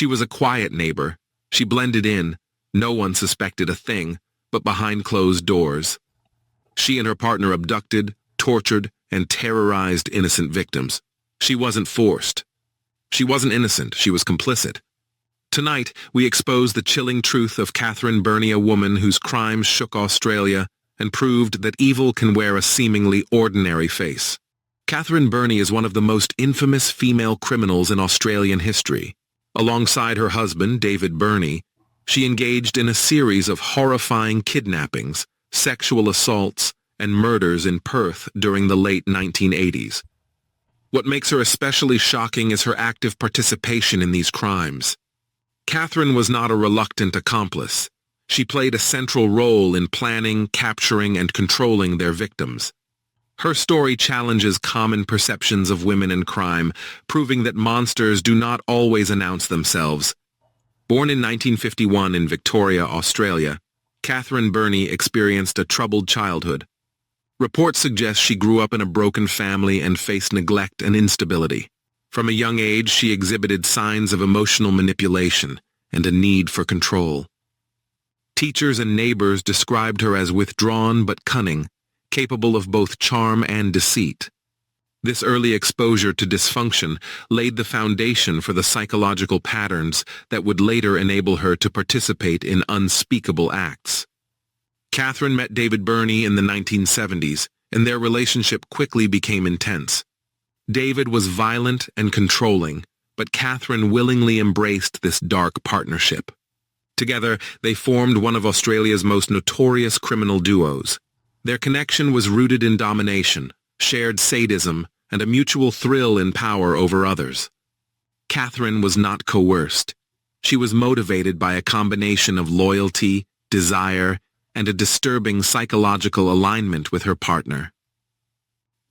She was a quiet neighbor. She blended in. No one suspected a thing, but behind closed doors. She and her partner abducted, tortured, and terrorized innocent victims. She wasn't forced. She wasn't innocent. She was complicit. Tonight, we expose the chilling truth of Catherine Birnie, a woman whose crimes shook Australia and proved that evil can wear a seemingly ordinary face. Catherine Birnie is one of the most infamous female criminals in Australian history. Alongside her husband, David Birnie, she engaged in a series of horrifying kidnappings, sexual assaults, and murders in Perth during the late 1980s. What makes her especially shocking is her active participation in these crimes. Catherine was not a reluctant accomplice. She played a central role in planning, capturing, and controlling their victims. Her story challenges common perceptions of women in crime, proving that monsters do not always announce themselves. Born in 1951 in Victoria, Australia, Catherine Birnie experienced a troubled childhood. Reports suggest she grew up in a broken family and faced neglect and instability. From a young age, she exhibited signs of emotional manipulation and a need for control. Teachers and neighbors described her as withdrawn but cunning, capable of both charm and deceit. This early exposure to dysfunction laid the foundation for the psychological patterns that would later enable her to participate in unspeakable acts. Catherine met David Birnie in the 1970s, and their relationship quickly became intense. David was violent and controlling, but Catherine willingly embraced this dark partnership. Together, they formed one of Australia's most notorious criminal duos. Their connection was rooted in domination, shared sadism, and a mutual thrill in power over others. Catherine was not coerced. She was motivated by a combination of loyalty, desire, and a disturbing psychological alignment with her partner.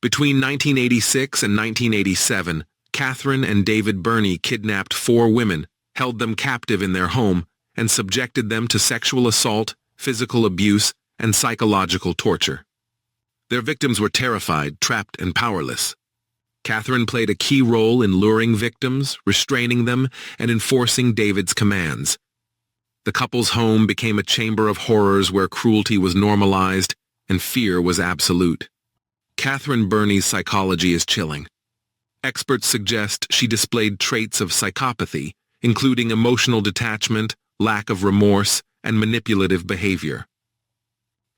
Between 1986 and 1987, Catherine and David Birnie kidnapped 4 women, held them captive in their home, and subjected them to sexual assault, physical abuse, and psychological torture. Their victims were terrified, trapped, and powerless. Catherine played a key role in luring victims, restraining them, and enforcing David's commands. The couple's home became a chamber of horrors where cruelty was normalized and fear was absolute. Catherine Birnie's psychology is chilling. Experts suggest she displayed traits of psychopathy, including emotional detachment, lack of remorse, and manipulative behavior.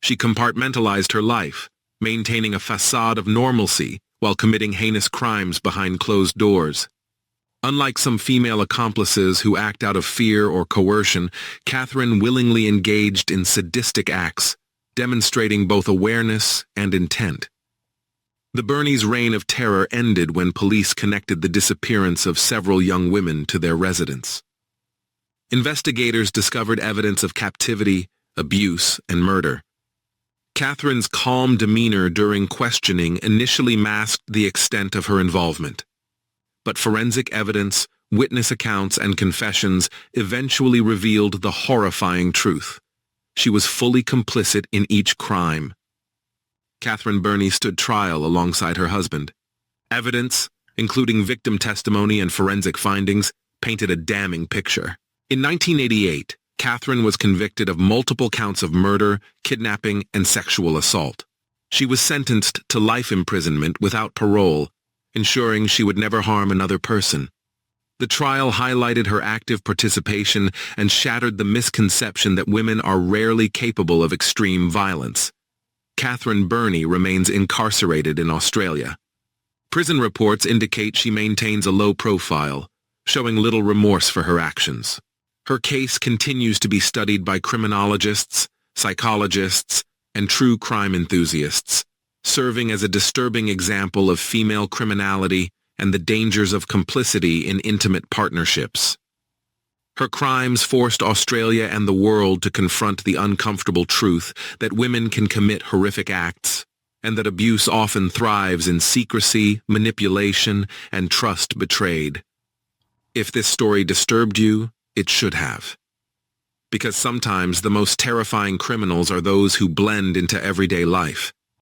She compartmentalized her life, maintaining a facade of normalcy while committing heinous crimes behind closed doors. Unlike some female accomplices who act out of fear or coercion, Catherine willingly engaged in sadistic acts, demonstrating both awareness and intent. The Birnie's reign of terror ended when police connected the disappearance of several young women to their residence. Investigators discovered evidence of captivity, abuse, and murder. Catherine's calm demeanor during questioning initially masked the extent of her involvement. But forensic evidence, witness accounts, and confessions eventually revealed the horrifying truth. She was fully complicit in each crime. Catherine Birnie stood trial alongside her husband. Evidence, including victim testimony and forensic findings, painted a damning picture. In 1988, Catherine was convicted of multiple counts of murder, kidnapping, and sexual assault. She was sentenced to life imprisonment without parole, ensuring she would never harm another person. The trial highlighted her active participation and shattered the misconception that women are rarely capable of extreme violence. Catherine Birnie remains incarcerated in Australia. Prison reports indicate she maintains a low profile, showing little remorse for her actions. Her case continues to be studied by criminologists, psychologists, and true crime enthusiasts, serving as a disturbing example of female criminality and the dangers of complicity in intimate partnerships. Her crimes forced Australia and the world to confront the uncomfortable truth that women can commit horrific acts, and that abuse often thrives in secrecy, manipulation, and trust betrayed. If this story disturbed you, it should have. Because sometimes the most terrifying criminals are those who blend into everyday life.